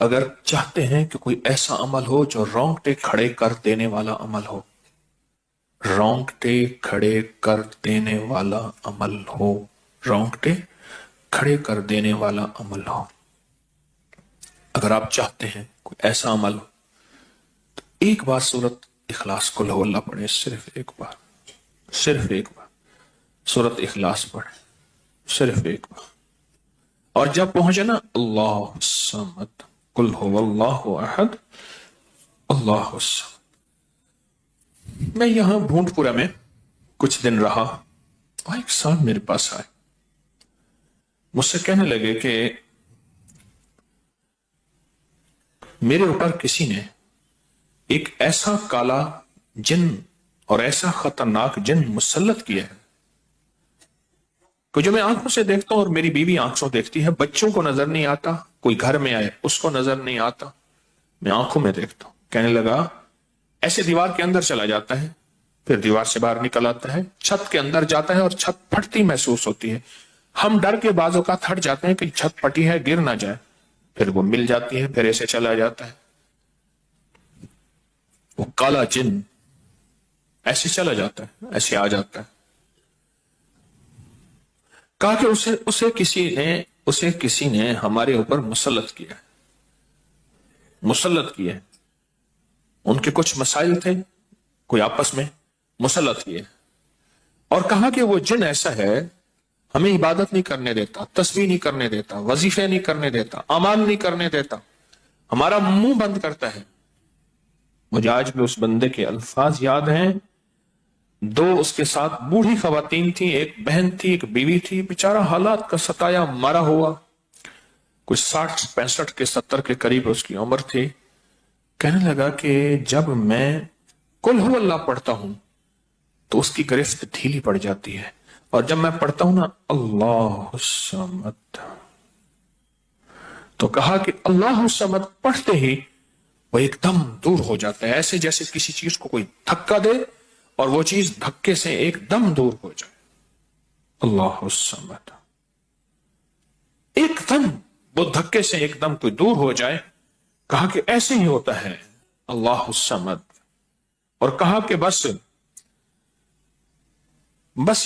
اگر چاہتے ہیں کہ کوئی ایسا عمل ہو جو رونگٹے کھڑے کر دینے والا عمل ہو، رونگٹے کھڑے کر دینے والا عمل ہو، رونگٹے کھڑے کر دینے والا عمل ہو، اگر آپ چاہتے ہیں کوئی ایسا عمل ہو تو ایک بار سورت اخلاص قل ہو اللہ پڑھیں، صرف ایک بار، صرف ایک بار سورت اخلاص پڑھیں، صرف ایک بار. اور جب پہنچے نا اللہ الصمد قل هو اللہ احد اللہ الصمد. میں یہاں بھونٹ پورا میں کچھ دن رہا اور ایک صاحب میرے پاس آئے، مجھ سے کہنے لگے کہ میرے اوپر کسی نے ایک ایسا کالا جن اور ایسا خطرناک جن مسلط کیا ہے کہ جو میں آنکھوں سے دیکھتا ہوں اور میری بیوی آنکھوں دیکھتی ہے، بچوں کو نظر نہیں آتا، کوئی گھر میں آئے اس کو نظر نہیں آتا، میں آنکھوں میں دیکھتا ہوں. کہنے لگا ایسے دیوار کے اندر چلا جاتا ہے، پھر دیوار سے باہر نکل آتا ہے، چھت کے اندر جاتا ہے اور چھت پھٹتی محسوس ہوتی ہے، ہم ڈر کے بعض اوقات ہٹ جاتے ہیں کہ چھت پھٹی ہے گر نہ جائے، پھر وہ مل جاتی ہے، پھر ایسے چلا جاتا ہے. وہ کالا جن ایسے چلا جاتا ہے، ایسے آ جاتا ہے. کہا کہ اسے کسی نے ہمارے اوپر مسلط کیا، مسلط کیا. ان کے کچھ مسائل تھے، کوئی آپس میں مسلط کیے، اور کہا کہ وہ جن ایسا ہے ہمیں عبادت نہیں کرنے دیتا، تسبیح نہیں کرنے دیتا، وظیفے نہیں کرنے دیتا، اعمال نہیں کرنے دیتا، ہمارا منہ بند کرتا ہے. مجھے آج بھی اس بندے کے الفاظ یاد ہیں. دو اس کے ساتھ بوڑھی خواتین تھی، ایک بہن تھی، ایک بیوی تھی، بیچارہ حالات کا ستایا مارا ہوا، کچھ 60 65 کے 70 کے قریب اس کی عمر تھی. کہنے لگا کہ جب میں قل ہو اللہ پڑھتا ہوں تو اس کی گرفت ڈھیلی پڑ جاتی ہے، اور جب میں پڑھتا ہوں نا اللہ الصمد، تو کہا کہ اللہ الصمد پڑھتے ہی وہ ایک دم دور ہو جاتا ہے، ایسے جیسے کسی چیز کو کوئی دھکا دے اور وہ چیز دھکے سے ایک دم دور ہو جائے. اللہ الصمد، ایک دم وہ دھکے سے ایک دم کوئی دور ہو جائے. کہا کہ ایسے ہی ہوتا ہے اللہ الصمد. اور کہا کہ بس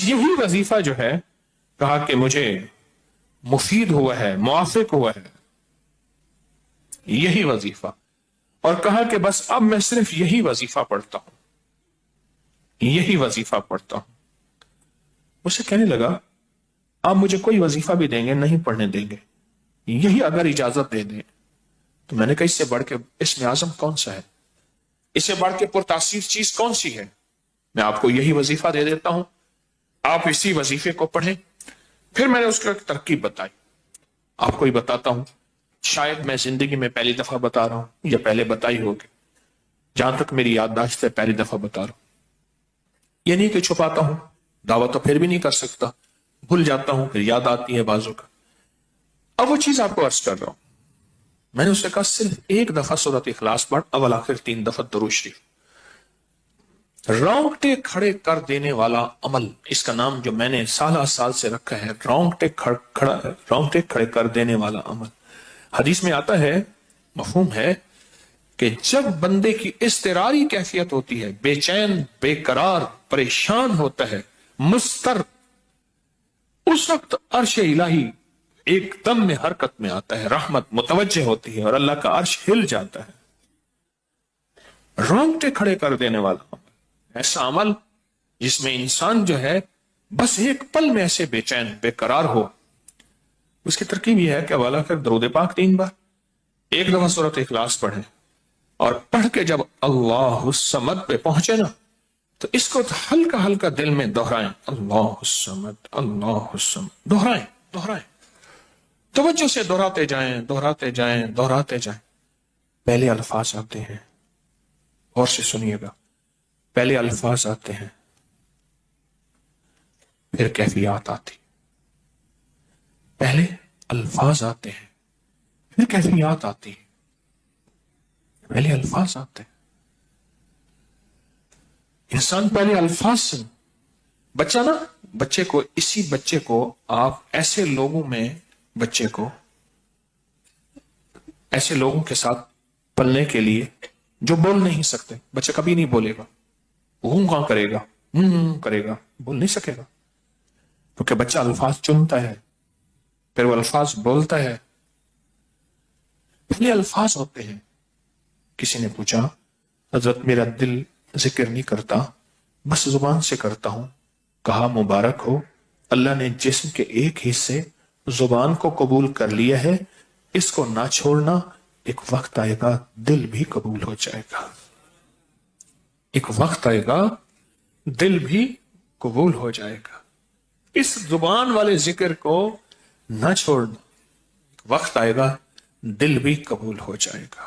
یہی وظیفہ جو ہے، کہا کہ مجھے مفید ہوا ہے، موافق ہوا ہے یہی وظیفہ. اور کہا کہ بس اب میں صرف یہی وظیفہ پڑھتا ہوں، یہی وظیفہ پڑھتا ہوں. اسے کہنے لگا آپ مجھے کوئی وظیفہ بھی دیں گے نہیں پڑھنے دیں گے، یہی اگر اجازت دے دیں. تو میں نے کہا اس سے بڑھ کے اسم اعظم کون سا ہے، اس سے بڑھ کے پرتاثیر چیز کون سی ہے؟ میں آپ کو یہی وظیفہ دے دیتا ہوں، آپ اسی وظیفے کو پڑھیں. پھر میں نے اس کو ایک ترکیب بتائی، آپ کو ہی بتاتا ہوں، شاید میں زندگی میں پہلی دفعہ بتا رہا ہوں یا پہلے بتائی ہوگی، جہاں تک میری یادداشت ہے پہلی دفعہ بتا رہا ہوں. یہ نہیں کہ چھپاتا ہوں، دعویٰ تو پھر بھی نہیں کر سکتا، بھول جاتا ہوں، پھر یاد آتی ہے بازو کا. اب وہ چیز آپ کو عرض کر رہا ہوں. میں نے اسے کہا صرف ایک دفعہ سورۃ اخلاص پڑھ، اول آخر 3 دفعہ درود شریف. رونگٹے کھڑے کر دینے والا عمل، اس کا نام جو میں نے سال سے رکھا ہے، رونگٹے کھڑے کر دینے والا عمل. حدیث میں آتا ہے، مفہوم ہے کہ جب بندے کی اضطراری کیفیت ہوتی ہے، بے چین، بے قرار، پریشان ہوتا ہے، مضطر، اس وقت عرش الہی ایک دم میں حرکت میں آتا ہے، رحمت متوجہ ہوتی ہے اور اللہ کا عرش ہل جاتا ہے. رونگٹے کھڑے کر دینے والا عمل، ایسا عمل جس میں انسان جو ہے بس ایک پل میں ایسے بے چین بے قرار ہو. اس کی ترکیب یہ ہے کہ اولا پھر درود پاک 3 بار، ایک دفعہ سورۃ اخلاص پڑھیں، اور پڑھ کے جب اللہ الصمد پہ پہنچے نا تو اس کو ہلکا ہلکا دل میں دہرائیں، اللہ الصمد اللہ الصمد، دہرائیں، توجہ سے دہراتے جائیں، دہراتے جائیں، دہراتے جائیں. پہلے الفاظ آتے ہیں، غور سے سنیے گا، پہلے الفاظ آتے ہیں، پھر کیفیات آتی. پہلے الفاظ آتے ہیں، پھر کیفیات آتی. پہلے الفاظ آتے ہیں، انسان پہلے الفاظ سے، بچے کو آپ ایسے لوگوں میں بچے کو ایسے لوگوں کے ساتھ پلنے کے لیے جو بول نہیں سکتے. بچہ کبھی نہیں بولے گا, کہاں کرے گا, کرے گا, بول نہیں سکے گا, کیونکہ بچہ الفاظ چنتا ہے, پھر وہ الفاظ بولتا ہے. پہلے الفاظ ہوتے ہیں. کسی نے پوچھا, حضرت میرا دل ذکر نہیں کرتا, بس زبان سے کرتا ہوں. کہا مبارک ہو, اللہ نے جسم کے ایک حصے زبان کو قبول کر لیا ہے, اس کو نہ چھوڑنا, ایک وقت آئے گا دل بھی قبول ہو جائے گا. ایک وقت آئے گا دل بھی قبول ہو جائے گا. اس زبان والے ذکر کو نہ چھوڑنا, ایک وقت آئے گا دل بھی قبول ہو جائے گا.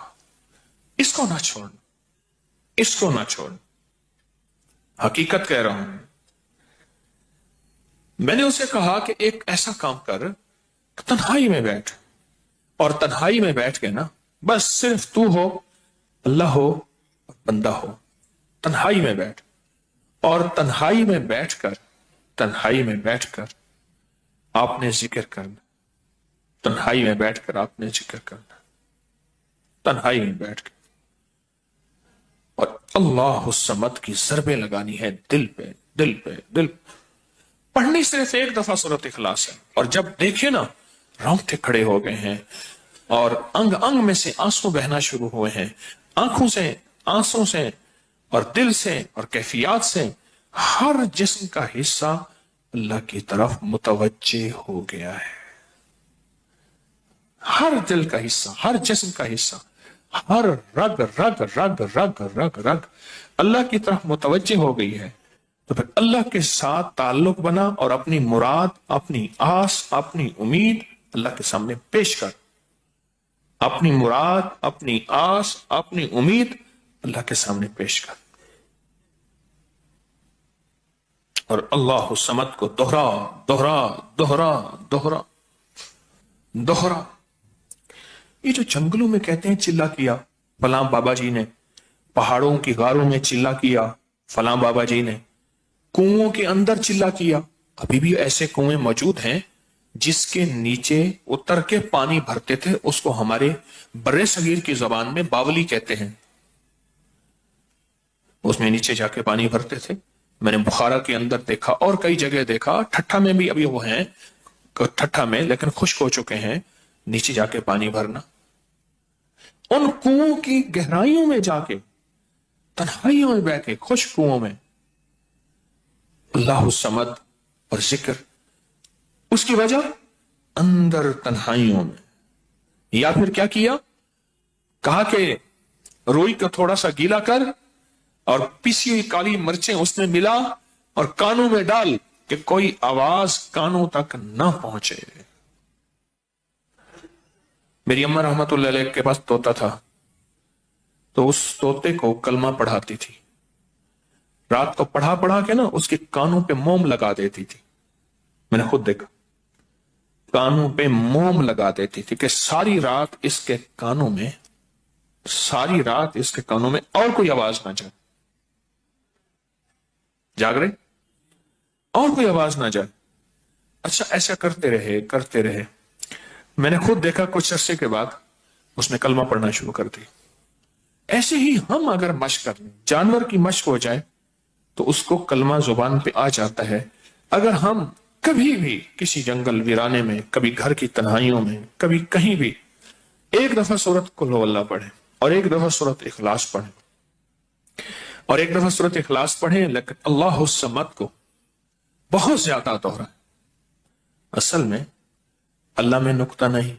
اس کو نہ چھوڑنا, اس کو نہ چھوڑنا. حقیقت کہہ رہا ہوں. میں نے اسے کہا کہ ایک ایسا کام کر, تنہائی میں بیٹھ, اور تنہائی میں بیٹھ کے نا بس صرف تو ہو, اللہ ہو, بندہ ہو. تنہائی میں بیٹھ, اور تنہائی میں بیٹھ کر, تنہائی میں بیٹھ کر آپ نے ذکر کرنا. تنہائی میں بیٹھ کر آپ نے ذکر کرنا, تنہائی میں بیٹھ کر, اور اللہ الصمد کی ضربیں لگانی ہے دل پہ, دل پہ, دل پہ. پڑھنی صرف ایک دفعہ سورۃ اخلاص ہے, اور جب دیکھے نا رونگٹے کھڑے ہو گئے ہیں, اور انگ انگ میں سے آنسو بہنا شروع ہوئے ہیں, آنکھوں سے, آنسوں سے, اور دل سے, اور کیفیات سے, ہر جسم کا حصہ اللہ کی طرف متوجہ ہو گیا ہے. ہر دل کا حصہ, ہر جسم کا حصہ, ہر رگ رگ رگ رگ رگ رگ اللہ کی طرف متوجہ ہو گئی ہے. تو پھر اللہ کے ساتھ تعلق بنا, اور اپنی مراد, اپنی آس, اپنی امید اللہ کے سامنے پیش کر. اپنی مراد, اپنی آس, اپنی امید اللہ کے سامنے پیش کر, اور اللہ الصمد کو دوہرا دوہرا دوہرا دوہرا دوہرا. یہ جو جنگلوں میں کہتے ہیں چلا کیا فلاں بابا جی نے, پہاڑوں کی غاروں میں چلا کیا فلاں بابا جی نے, کنووں کے اندر چلا کیا, ابھی بھی ایسے کنویں موجود ہیں جس کے نیچے اتر کے پانی بھرتے تھے. اس کو ہمارے برے صغیر کی زبان میں باولی کہتے ہیں. اس میں نیچے جا کے پانی بھرتے تھے. میں نے بخارا کے اندر دیکھا, اور کئی جگہ دیکھا, ٹھٹھا میں بھی ابھی وہ ہیں, ٹھٹھا میں, لیکن خشک ہو چکے ہیں. نیچے جا کے پانی بھرنا, ان کنووں کی گہرائیوں میں جا کے, تنہائیوں میں بیٹھ کے, خشک کنووں میں اللہ الصمد اور ذکر. اس کی وجہ اندر تنہائیوں میں. یا پھر کیا کیا, کہا کہ روئی کو تھوڑا سا گیلا کر, اور پیسی ہوئی کالی مرچیں اس میں ملا, اور کانوں میں ڈال کہ کوئی آواز کانوں تک نہ پہنچے. میری اماں رحمت اللہ علیہ کے پاس طوطا تھا, تو اس طوطے کو کلمہ پڑھاتی تھی. رات کو پڑھا پڑھا کے نا اس کے کانوں پہ موم لگا دیتی تھی. میں نے خود دیکھا, کانوں پہ موم لگا دیتی تھی کہ ساری رات اس کے کانوں میں, ساری رات اس کے کانوں میں اور کوئی آواز نہ جائے. جاگ رہے, اور کوئی آواز نہ جائے. اچھا ایسا کرتے رہے کرتے رہے. میں نے خود دیکھا کچھ عرصے کے بعد اس نے کلمہ پڑھنا شروع کر دی. ایسے ہی ہم اگر مشق کر لیں, جانور کی مشق ہو جائے تو اس کو کلمہ زبان پہ آ جاتا ہے. اگر ہم کبھی بھی کسی جنگل ویرانے میں, کبھی گھر کی تنہائیوں میں, کبھی کہیں بھی ایک دفعہ سورۃ قل ہو اللہ پڑھیں, اور ایک دفعہ سورۃ اخلاص پڑھیں, اور ایک دفعہ سورۃ اخلاص پڑھیں, لیکن اللہ الصمد کو بہت زیادہ دوہرائیں. اصل میں اللہ میں نقطہ نہیں,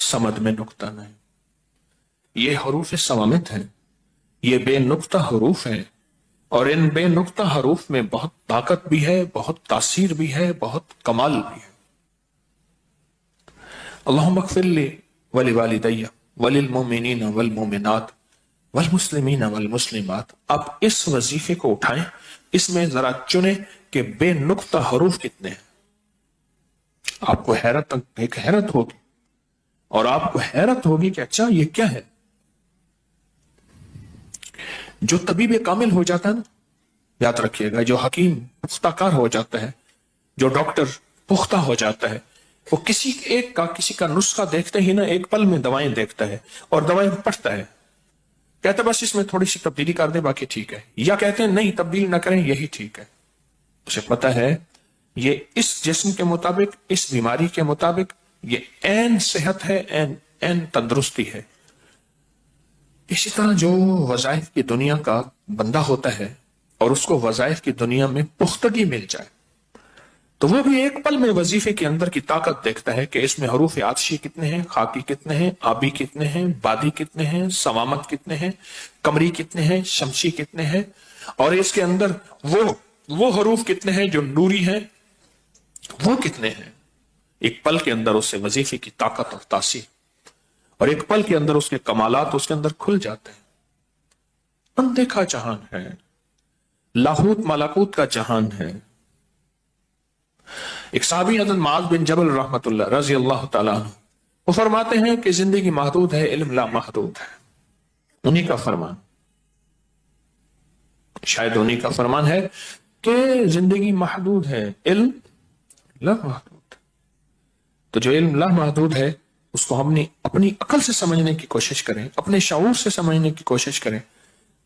صمد میں نقطہ نہیں. یہ حروف صوامت ہیں, یہ بے نقطہ حروف ہیں, اور ان بے نقطہ حروف میں بہت طاقت بھی ہے, بہت تاثیر بھی ہے, بہت کمال بھی ہے. اللہم اغفر لی ولوالدی وللمؤمنین والمؤمنات والمسلمین والمسلمات. اب اس وظیفے کو اٹھائیں, اس میں ذرا چنیں کہ بے نقطہ حروف کتنے ہیں. آپ کو حیرت ہوگی, اور آپ کو حیرت ہوگی کہ اچھا یہ کیا ہے. جو طبیب کامل ہو جاتا ہے نا, یاد رکھیے گا, جو حکیم پختہ کار ہو جاتا ہے, جو ڈاکٹر پختہ ہو جاتا ہے, وہ کسی ایک کا کسی کا نسخہ دیکھتے ہی نا ایک پل میں دوائیں دیکھتا ہے اور دوائیں پڑھتا ہے، کہتا بس اس میں تھوڑی سی تبدیلی کر دے باقی ٹھیک ہے، یا کہتے ہیں نہیں تبدیل نہ کریں یہی ٹھیک ہے۔ اسے پتا ہے یہ اس جسم کے مطابق، اس بیماری کے مطابق یہ عین صحت ہے، عین تندرستی ہے۔ اسی طرح جو وظائف کی دنیا کا بندہ ہوتا ہے اور اس کو وظائف کی دنیا میں پختگی مل جائے تو وہ بھی ایک پل میں وظیفے کے اندر کی طاقت دیکھتا ہے کہ اس میں حروف عاطشی کتنے ہیں، خاکی کتنے ہیں، آبی کتنے ہیں، بادی کتنے ہیں، سوامت کتنے ہیں، قمری کتنے ہیں، شمسی کتنے ہیں، اور اس کے اندر وہ حروف کتنے ہیں جو نوری ہیں، وہ کتنے ہیں۔ ایک پل کے اندر اس سے وظیفے کی طاقت اور تاثیر، اور ایک پل کے اندر اس کے کمالات اس کے اندر کھل جاتے ہیں۔ اندیکھا جہان ہے، لاہوت ملاکوت کا جہان ہے۔ ایک صحابی حضرت معاذ بن جبل رحمت اللہ رضی اللہ تعالیٰ عنہ، وہ فرماتے ہیں کہ زندگی محدود ہے، علم لا محدود ہے۔ انہی کا فرمان، شاید انہی کا فرمان ہے کہ زندگی محدود ہے، علم لا محدود۔ تو جو علم لا محدود ہے اس کو ہم نے اپنی عقل سے سمجھنے کی کوشش کریں، اپنے شعور سے سمجھنے کی کوشش کریں،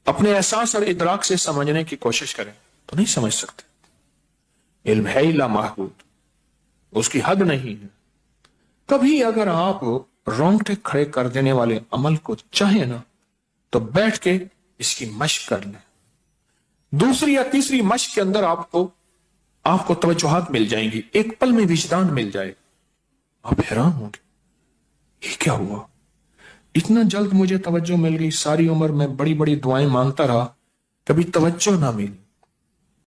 اپنے احساس اور ادراک سے سمجھنے کی کوشش کریں تو نہیں سمجھ سکتے۔ علم ہے ہی لا محدود، اس کی حد نہیں ہے۔ کبھی اگر آپ رونگٹے کھڑے کر دینے والے عمل کو چاہیں نا تو بیٹھ کے اس کی مشق کر لیں، دوسری یا تیسری مشق کے اندر آپ کو توجہات مل جائیں گی، ایک پل میں وجدان مل جائے، آپ حیران ہوں گے یہ کیا ہوا، اتنا جلد مجھے توجہ مل گئی، ساری عمر میں بڑی بڑی دعائیں مانگتا رہا، کبھی توجہ نہ ملی۔